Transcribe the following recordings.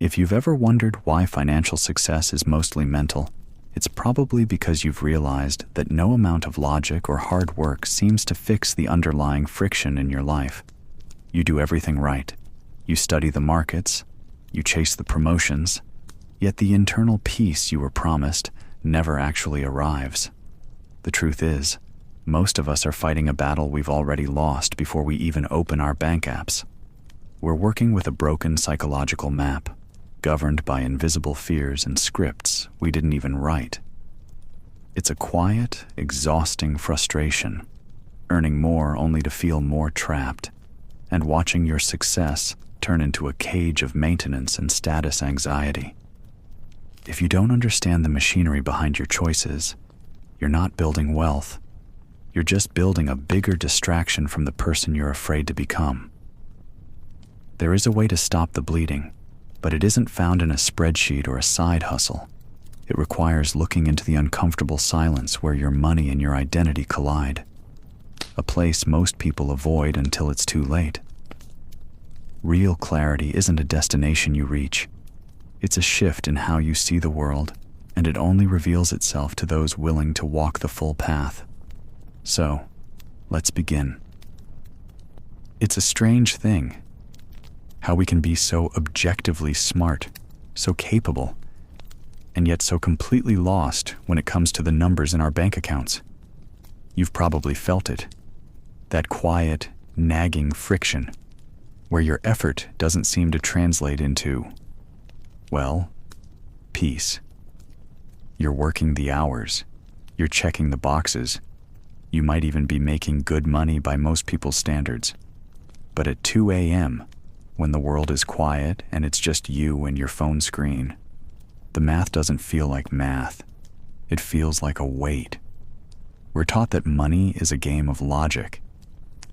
If you've ever wondered why financial success is mostly mental, it's probably because you've realized that no amount of logic or hard work seems to fix the underlying friction in your life. You do everything right. You study the markets, you chase the promotions, yet the internal peace you were promised never actually arrives. The truth is, most of us are fighting a battle we've already lost before we even open our bank apps. We're working with a broken psychological map, governed by invisible fears and scripts we didn't even write. It's a quiet, exhausting frustration, earning more only to feel more trapped, and watching your success turn into a cage of maintenance and status anxiety. If you don't understand the machinery behind your choices, you're not building wealth. You're just building a bigger distraction from the person you're afraid to become. There is a way to stop the bleeding, but it isn't found in a spreadsheet or a side hustle. It requires looking into the uncomfortable silence where your money and your identity collide, a place most people avoid until it's too late. Real clarity isn't a destination you reach. It's a shift in how you see the world, and it only reveals itself to those willing to walk the full path. So, let's begin. It's a strange thing, how we can be so objectively smart, so capable, and yet so completely lost when it comes to the numbers in our bank accounts. You've probably felt it, that quiet, nagging friction, where your effort doesn't seem to translate into, well, peace. You're working the hours, you're checking the boxes, you might even be making good money by most people's standards. But at 2 a.m., when the world is quiet and it's just you and your phone screen, the math doesn't feel like math. It feels like a weight. We're taught that money is a game of logic.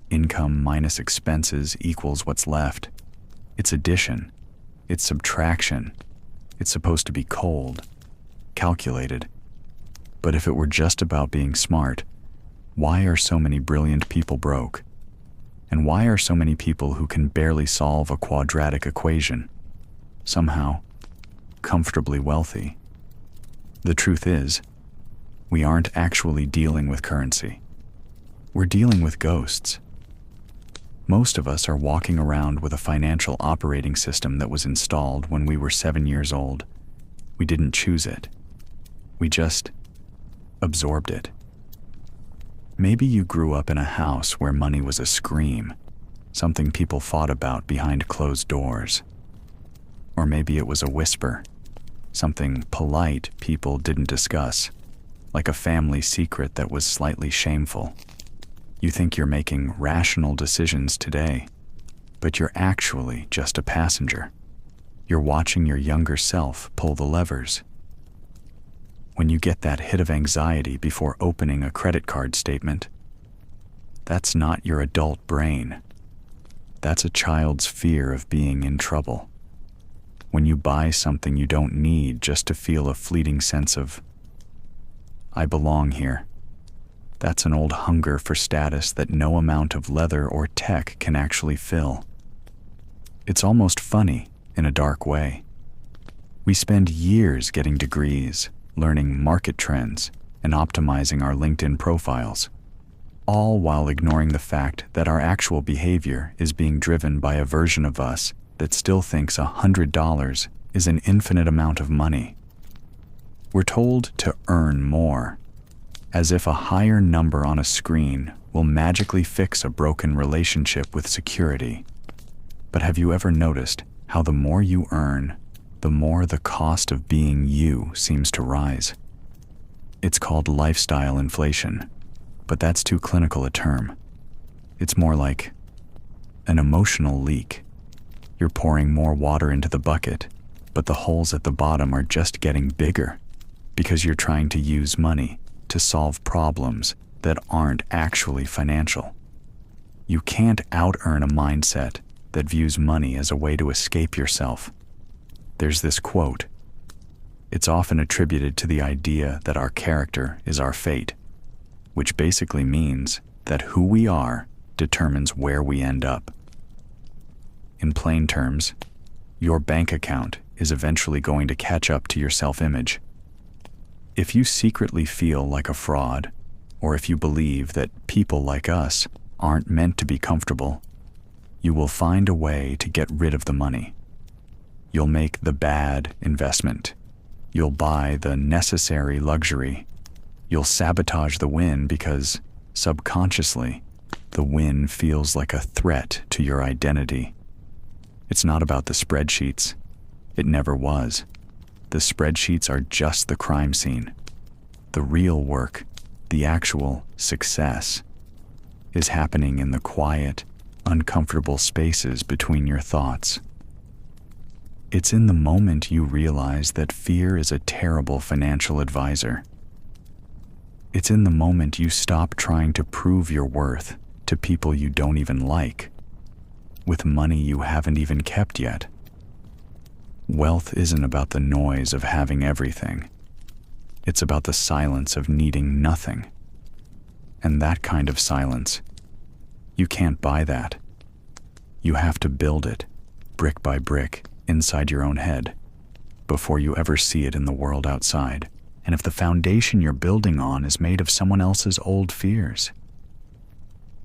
Income minus expenses equals what's left. It's addition. It's subtraction. It's supposed to be cold, calculated. But if it were just about being smart, why are so many brilliant people broke? And why are so many people who can barely solve a quadratic equation somehow comfortably wealthy? The truth is, we aren't actually dealing with currency. We're dealing with ghosts. Most of us are walking around with a financial operating system that was installed when we were 7 years old. We didn't choose it. We just absorbed it. Maybe you grew up in a house where money was a scream, something people fought about behind closed doors. Or maybe it was a whisper, something polite people didn't discuss, like a family secret that was slightly shameful. You think you're making rational decisions today, but you're actually just a passenger. You're watching your younger self pull the levers. When you get that hit of anxiety before opening a credit card statement, that's not your adult brain. That's a child's fear of being in trouble. When you buy something you don't need just to feel a fleeting sense of, I belong here, that's an old hunger for status that no amount of leather or tech can actually fill. It's almost funny in a dark way. We spend years getting degrees, learning market trends, and optimizing our LinkedIn profiles, all while ignoring the fact that our actual behavior is being driven by a version of us that still thinks $100 is an infinite amount of money. We're told to earn more, as if a higher number on a screen will magically fix a broken relationship with security. But have you ever noticed how the more you earn, the more the cost of being you seems to rise? It's called lifestyle inflation, but that's too clinical a term. It's more like an emotional leak. You're pouring more water into the bucket, but the holes at the bottom are just getting bigger because you're trying to use money to solve problems that aren't actually financial. You can't out-earn a mindset that views money as a way to escape yourself. There's this quote. It's often attributed to the idea that our character is our fate, which basically means that who we are determines where we end up. In plain terms, your bank account is eventually going to catch up to your self-image. If you secretly feel like a fraud, or if you believe that people like us aren't meant to be comfortable, you will find a way to get rid of the money. You'll make the bad investment. You'll buy the necessary luxury. You'll sabotage the win because, subconsciously, the win feels like a threat to your identity. It's not about the spreadsheets. It never was. The spreadsheets are just the crime scene. The real work, the actual success, is happening in the quiet, uncomfortable spaces between your thoughts. It's in the moment you realize that fear is a terrible financial advisor. It's in the moment you stop trying to prove your worth to people you don't even like, with money you haven't even kept yet. Wealth isn't about the noise of having everything. It's about the silence of needing nothing. And that kind of silence, you can't buy that. You have to build it, brick by brick, inside your own head, before you ever see it in the world outside. And if the foundation you're building on is made of someone else's old fears,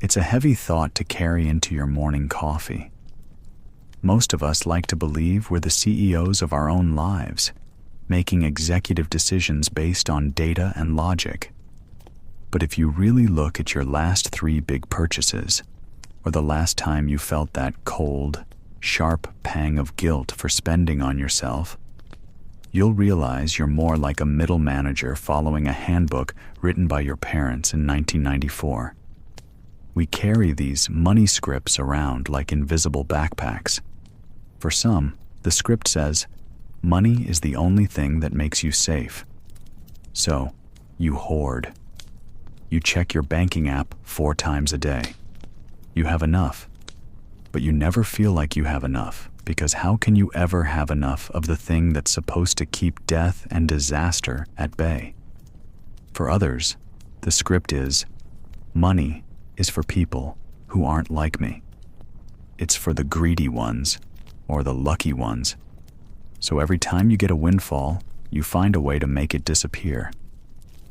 it's a heavy thought to carry into your morning coffee. Most of us like to believe we're the CEOs of our own lives, making executive decisions based on data and logic. But if you really look at your last 3 big purchases, or the last time you felt that cold, sharp pang of guilt for spending on yourself, you'll realize you're more like a middle manager following a handbook written by your parents in 1994. We carry these money scripts around like invisible backpacks. For some, the script says, money is the only thing that makes you safe. So, you hoard. You check your banking app 4 times a day. You have enough. But you never feel like you have enough, because how can you ever have enough of the thing that's supposed to keep death and disaster at bay? For others, the script is, money is for people who aren't like me. It's for the greedy ones, or the lucky ones. So every time you get a windfall, you find a way to make it disappear.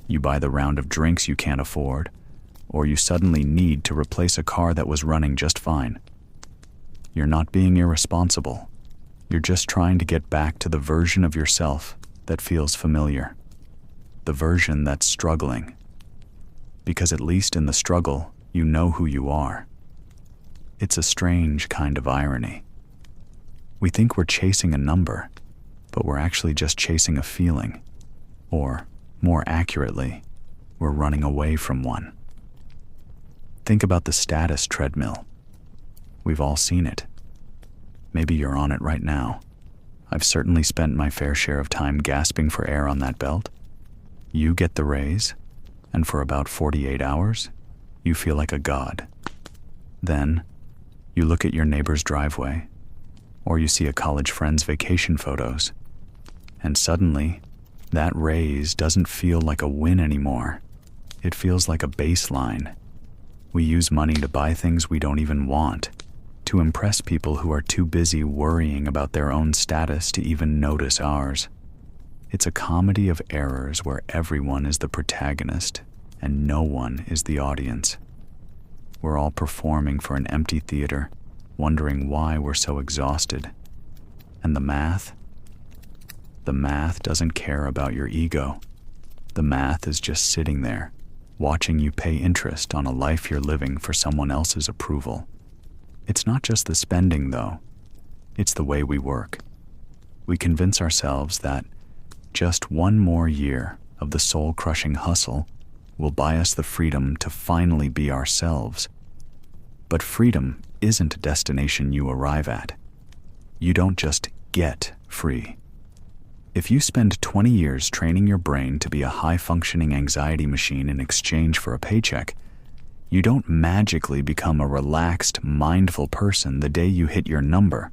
You buy the round of drinks you can't afford, or you suddenly need to replace a car that was running just fine. You're not being irresponsible. You're just trying to get back to the version of yourself that feels familiar. The version that's struggling. Because at least in the struggle, you know who you are. It's a strange kind of irony. We think we're chasing a number, but we're actually just chasing a feeling. Or, more accurately, we're running away from one. Think about the status treadmill. We've all seen it. Maybe you're on it right now. I've certainly spent my fair share of time gasping for air on that belt. You get the raise, and for about 48 hours, you feel like a god. Then, you look at your neighbor's driveway, or you see a college friend's vacation photos, and suddenly, that raise doesn't feel like a win anymore. It feels like a baseline. We use money to buy things we don't even want, to impress people who are too busy worrying about their own status to even notice ours. It's a comedy of errors where everyone is the protagonist and no one is the audience. We're all performing for an empty theater, wondering why we're so exhausted. And the math? The math doesn't care about your ego. The math is just sitting there, watching you pay interest on a life you're living for someone else's approval. It's not just the spending, though. It's the way we work. We convince ourselves that just one more year of the soul-crushing hustle will buy us the freedom to finally be ourselves. But freedom isn't a destination you arrive at. You don't just get free. If you spend 20 years training your brain to be a high-functioning anxiety machine in exchange for a paycheck, you don't magically become a relaxed, mindful person the day you hit your number.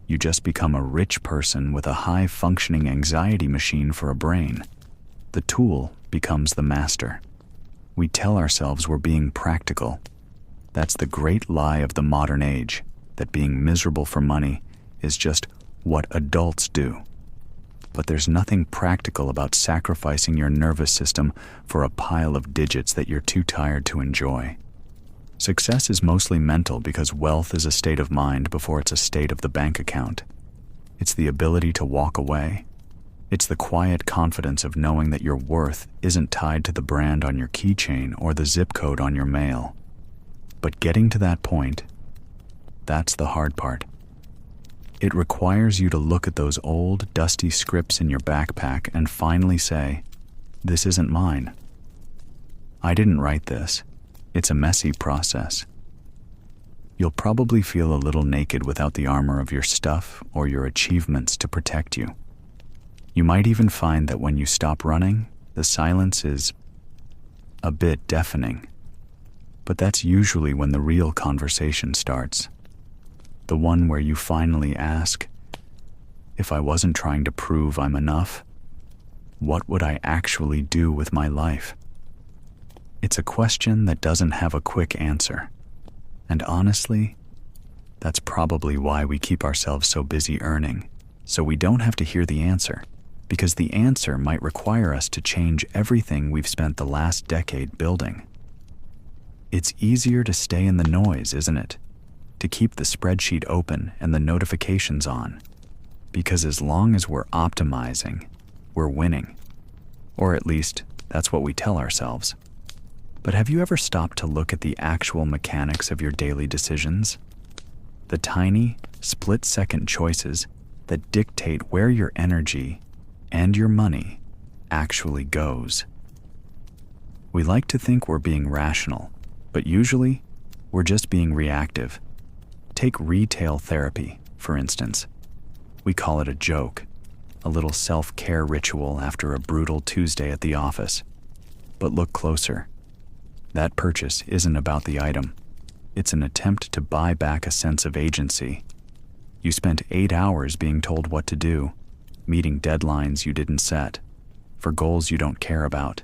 You just become a rich person with a high-functioning anxiety machine for a brain. The tool becomes the master. We tell ourselves we're being practical. That's the great lie of the modern age, that being miserable for money is just what adults do. but there's nothing practical about sacrificing your nervous system for a pile of digits that you're too tired to enjoy. Success is mostly mental because wealth is a state of mind before it's a state of the bank account. It's the ability to walk away. It's the quiet confidence of knowing that your worth isn't tied to the brand on your keychain or the zip code on your mail. But getting to that point, that's the hard part. It requires you to look at those old, dusty scripts in your backpack and finally say, "This isn't mine. I didn't write this." It's a messy process. You'll probably feel a little naked without the armor of your stuff or your achievements to protect you. You might even find that when you stop running, the silence is a bit deafening. But that's usually when the real conversation starts. The one where you finally ask, if I wasn't trying to prove I'm enough, what would I actually do with my life? It's a question that doesn't have a quick answer. And honestly, that's probably why we keep ourselves so busy earning, so we don't have to hear the answer, because the answer might require us to change everything we've spent the last decade building. It's easier to stay in the noise, isn't it? To keep the spreadsheet open and the notifications on, because as long as we're optimizing, we're winning. Or at least, that's what we tell ourselves. But have you ever stopped to look at the actual mechanics of your daily decisions? The tiny, split-second choices that dictate where your energy and your money actually goes. We like to think we're being rational, but usually, we're just being reactive. Take retail therapy, for instance. We call it a joke, a little self-care ritual after a brutal Tuesday at the office. But look closer. That purchase isn't about the item. It's an attempt to buy back a sense of agency. You spent 8 hours being told what to do, meeting deadlines you didn't set, for goals you don't care about.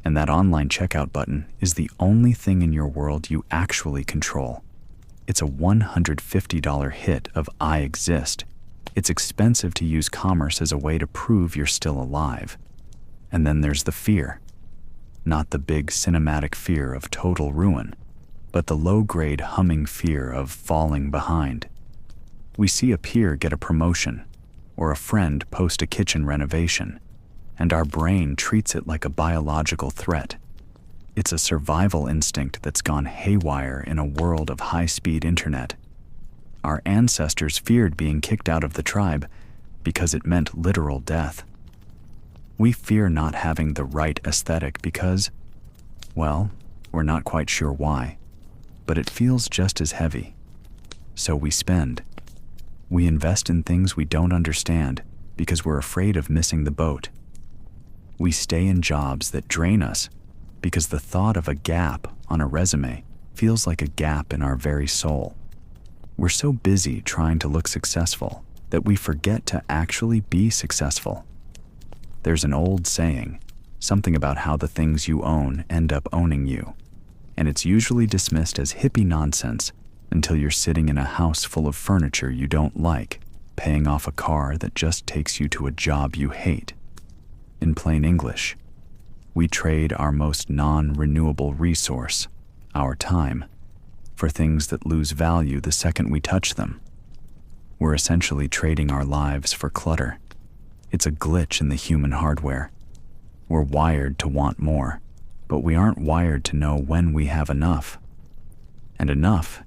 And that online checkout button is the only thing in your world you actually control. It's a $150 hit of "I exist." It's expensive to use commerce as a way to prove you're still alive. And then there's the fear. Not the big cinematic fear of total ruin, but the low-grade humming fear of falling behind. We see a peer get a promotion, or a friend post a kitchen renovation, and our brain treats it like a biological threat. It's a survival instinct that's gone haywire in a world of high-speed internet. Our ancestors feared being kicked out of the tribe because it meant literal death. We fear not having the right aesthetic because, well, we're not quite sure why, but it feels just as heavy. So we spend. We invest in things we don't understand because we're afraid of missing the boat. We stay in jobs that drain us because the thought of a gap on a resume feels like a gap in our very soul. We're so busy trying to look successful that we forget to actually be successful. There's an old saying, something about how the things you own end up owning you, and it's usually dismissed as hippie nonsense until you're sitting in a house full of furniture you don't like, paying off a car that just takes you to a job you hate. In plain English, we trade our most non-renewable resource, our time, for things that lose value the second we touch them. We're essentially trading our lives for clutter. It's a glitch in the human hardware. We're wired to want more, but we aren't wired to know when we have enough. And enough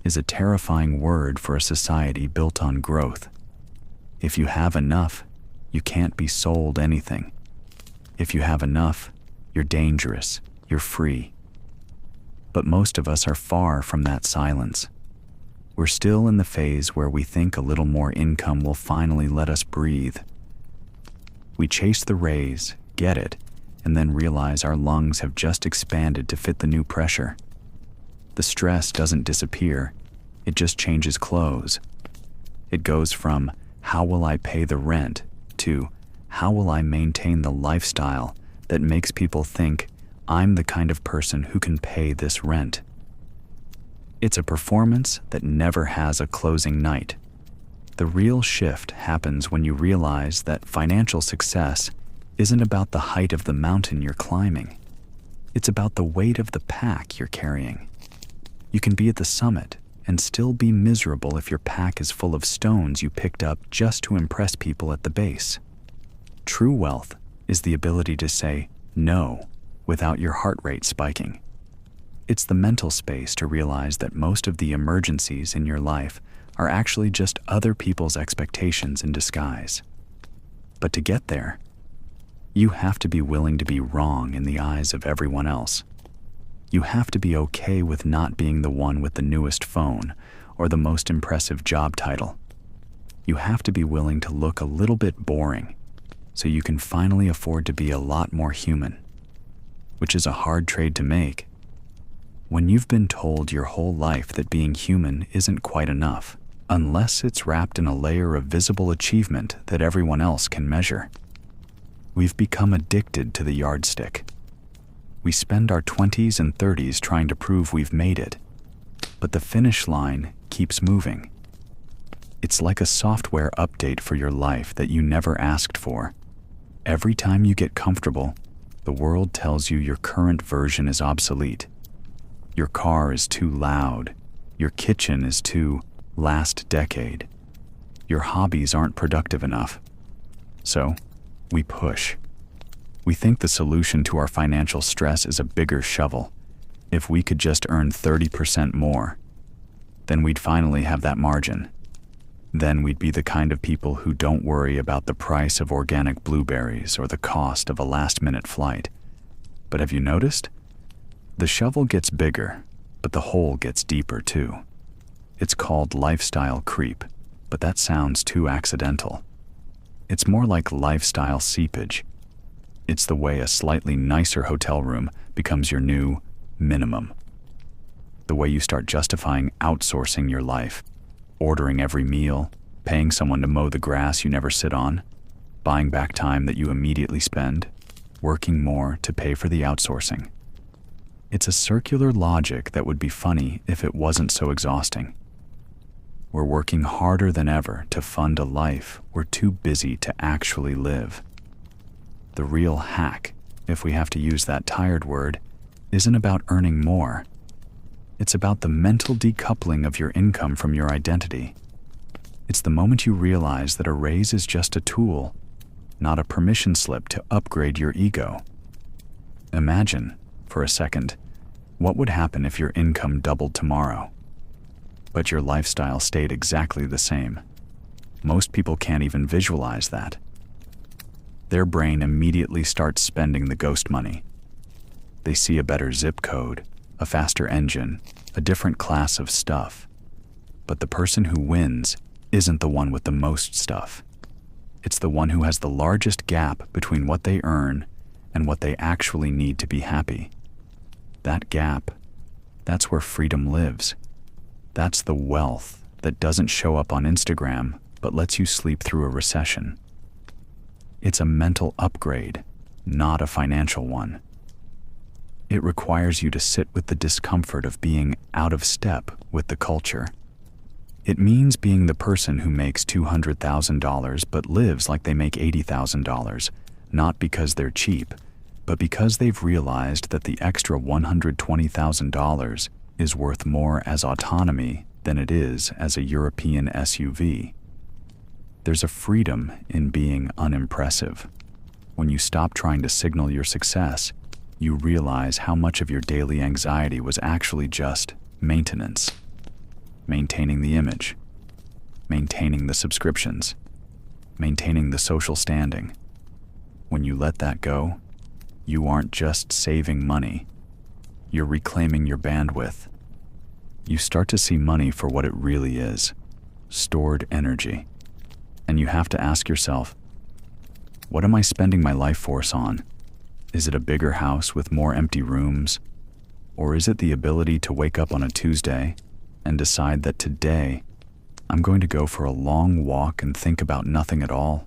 is a terrifying word for a society built on growth. If you have enough, you can't be sold anything. If you have enough, you're dangerous, you're free. But most of us are far from that silence. We're still in the phase where we think a little more income will finally let us breathe. We chase the raise, get it, and then realize our lungs have just expanded to fit the new pressure. The stress doesn't disappear, it just changes clothes. It goes from, how will I pay the rent, to, how will I maintain the lifestyle that makes people think I'm the kind of person who can pay this rent. It's a performance that never has a closing night. The real shift happens when you realize that financial success isn't about the height of the mountain you're climbing. It's about the weight of the pack you're carrying. You can be at the summit and still be miserable if your pack is full of stones you picked up just to impress people at the base. True wealth is the ability to say no without your heart rate spiking. It's the mental space to realize that most of the emergencies in your life are actually just other people's expectations in disguise. But to get there, you have to be willing to be wrong in the eyes of everyone else. You have to be okay with not being the one with the newest phone or the most impressive job title. You have to be willing to look a little bit boring so you can finally afford to be a lot more human, which is a hard trade to make. When you've been told your whole life that being human isn't quite enough, unless it's wrapped in a layer of visible achievement that everyone else can measure. We've become addicted to the yardstick. We spend our 20s and 30s trying to prove we've made it, but the finish line keeps moving. It's like a software update for your life that you never asked for. Every time you get comfortable, the world tells you your current version is obsolete. Your car is too loud. Your kitchen is too last decade. Your hobbies aren't productive enough. So, we push. We think the solution to our financial stress is a bigger shovel. If we could just earn 30% more, then we'd finally have that margin. Then we'd be the kind of people who don't worry about the price of organic blueberries or the cost of a last-minute flight. But have you noticed? The shovel gets bigger, but the hole gets deeper too. It's called lifestyle creep, but that sounds too accidental. It's more like lifestyle seepage. It's the way a slightly nicer hotel room becomes your new minimum. The way you start justifying outsourcing your life, ordering every meal, paying someone to mow the grass you never sit on, buying back time that you immediately spend, working more to pay for the outsourcing. It's a circular logic that would be funny if it wasn't so exhausting. We're working harder than ever to fund a life we're too busy to actually live. The real hack, if we have to use that tired word, isn't about earning more. It's about the mental decoupling of your income from your identity. It's the moment you realize that a raise is just a tool, not a permission slip to upgrade your ego. Imagine, for a second, what would happen if your income doubled tomorrow, but your lifestyle stayed exactly the same. Most people can't even visualize that. Their brain immediately starts spending the ghost money. They see a better zip code, a faster engine, a different class of stuff. But the person who wins isn't the one with the most stuff. It's the one who has the largest gap between what they earn and what they actually need to be happy. That gap, that's where freedom lives. That's the wealth that doesn't show up on Instagram but lets you sleep through a recession. It's a mental upgrade, not a financial one. It requires you to sit with the discomfort of being out of step with the culture. It means being the person who makes $200,000 but lives like they make $80,000, not because they're cheap, but because they've realized that the extra $120,000 is worth more as autonomy than it is as a European SUV. There's a freedom in being unimpressive. When you stop trying to signal your success, you realize how much of your daily anxiety was actually just maintenance. Maintaining the image, maintaining the subscriptions, maintaining the social standing. When you let that go, you aren't just saving money, you're reclaiming your bandwidth. You start to see money for what it really is, stored energy. And you have to ask yourself, what am I spending my life force on? Is it a bigger house with more empty rooms? Or is it the ability to wake up on a Tuesday and decide that today I'm going to go for a long walk and think about nothing at all?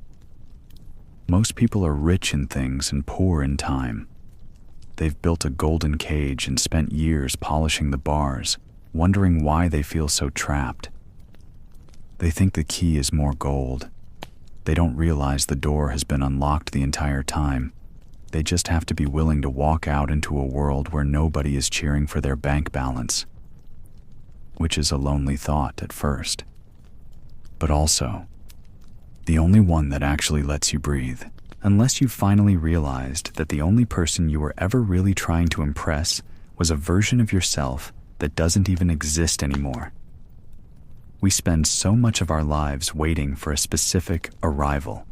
Most people are rich in things and poor in time. They've built a golden cage and spent years polishing the bars, wondering why they feel so trapped. They think the key is more gold. They don't realize the door has been unlocked the entire time. They just have to be willing to walk out into a world where nobody is cheering for their bank balance, which is a lonely thought at first, but also the only one that actually lets you breathe. Unless you finally realized that the only person you were ever really trying to impress was a version of yourself that doesn't even exist anymore. We spend so much of our lives waiting for a specific arrival.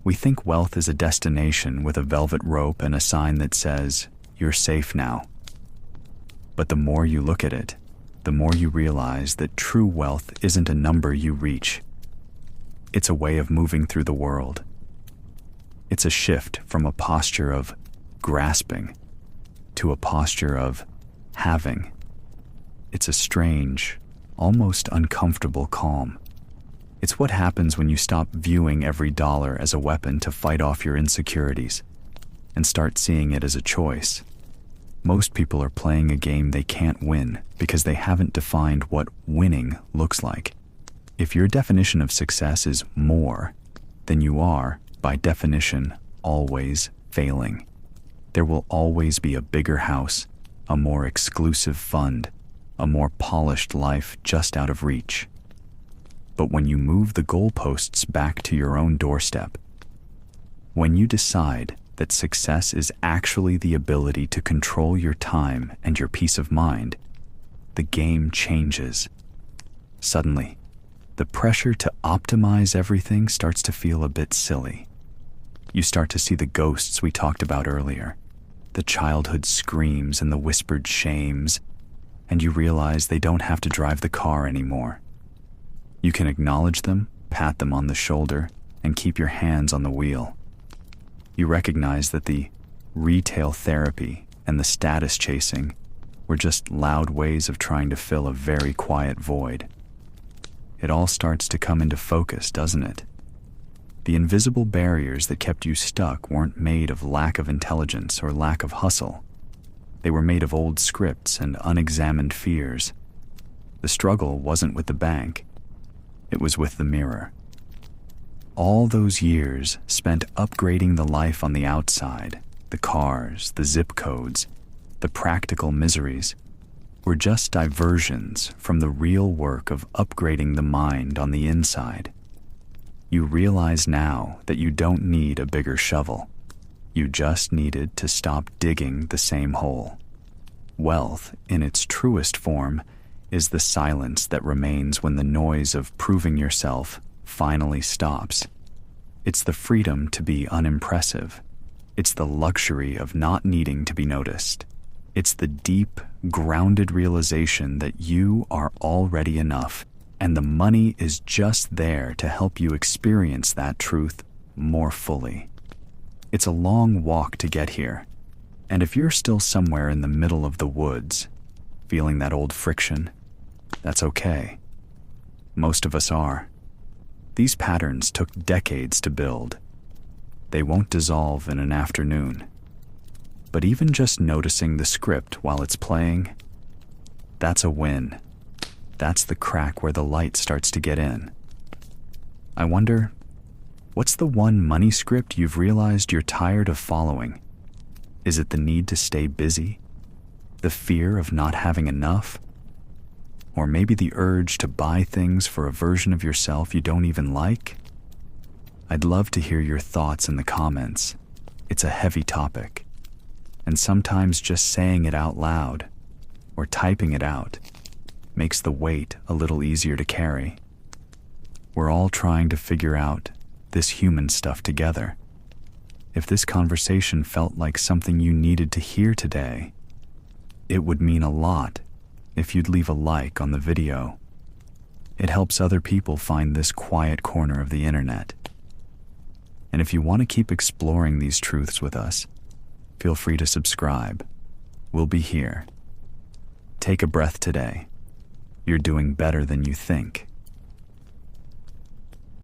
We think wealth is a destination with a velvet rope and a sign that says, "You're safe now." But the more you look at it, the more you realize that true wealth isn't a number you reach. It's a way of moving through the world. It's a shift from a posture of grasping to a posture of having. It's a strange, almost uncomfortable calm. It's what happens when you stop viewing every dollar as a weapon to fight off your insecurities and start seeing it as a choice. Most people are playing a game they can't win because they haven't defined what winning looks like. If your definition of success is more, then you are, by definition, always failing. There will always be a bigger house, a more exclusive fund, a more polished life just out of reach. But when you move the goalposts back to your own doorstep, when you decide that success is actually the ability to control your time and your peace of mind, the game changes. Suddenly, the pressure to optimize everything starts to feel a bit silly. You start to see the ghosts we talked about earlier, the childhood screams and the whispered shames, and you realize they don't have to drive the car anymore. You can acknowledge them, pat them on the shoulder, and keep your hands on the wheel. You recognize that the retail therapy and the status chasing were just loud ways of trying to fill a very quiet void. It all starts to come into focus, doesn't it? The invisible barriers that kept you stuck weren't made of lack of intelligence or lack of hustle. They were made of old scripts and unexamined fears. The struggle wasn't with the bank. It was with the mirror. All those years spent upgrading the life on the outside, the cars, the zip codes, the practical miseries, were just diversions from the real work of upgrading the mind on the inside. You realize now that you don't need a bigger shovel. You just needed to stop digging the same hole. Wealth, in its truest form, is the silence that remains when the noise of proving yourself finally stops. It's the freedom to be unimpressive. It's the luxury of not needing to be noticed. It's the deep, grounded realization that you are already enough, and the money is just there to help you experience that truth more fully. It's a long walk to get here, and if you're still somewhere in the middle of the woods, feeling that old friction, that's okay. Most of us are. These patterns took decades to build. They won't dissolve in an afternoon. But even just noticing the script while it's playing, that's a win. That's the crack where the light starts to get in. I wonder, what's the one money script you've realized you're tired of following? Is it the need to stay busy? The fear of not having enough? Or maybe the urge to buy things for a version of yourself you don't even like? I'd love to hear your thoughts in the comments. It's a heavy topic, and sometimes just saying it out loud or typing it out makes the weight a little easier to carry. We're all trying to figure out this human stuff together. If this conversation felt like something you needed to hear today, it would mean a lot if you'd leave a like on the video. It helps other people find this quiet corner of the internet. And if you want to keep exploring these truths with us, feel free to subscribe. We'll be here. Take a breath today. You're doing better than you think.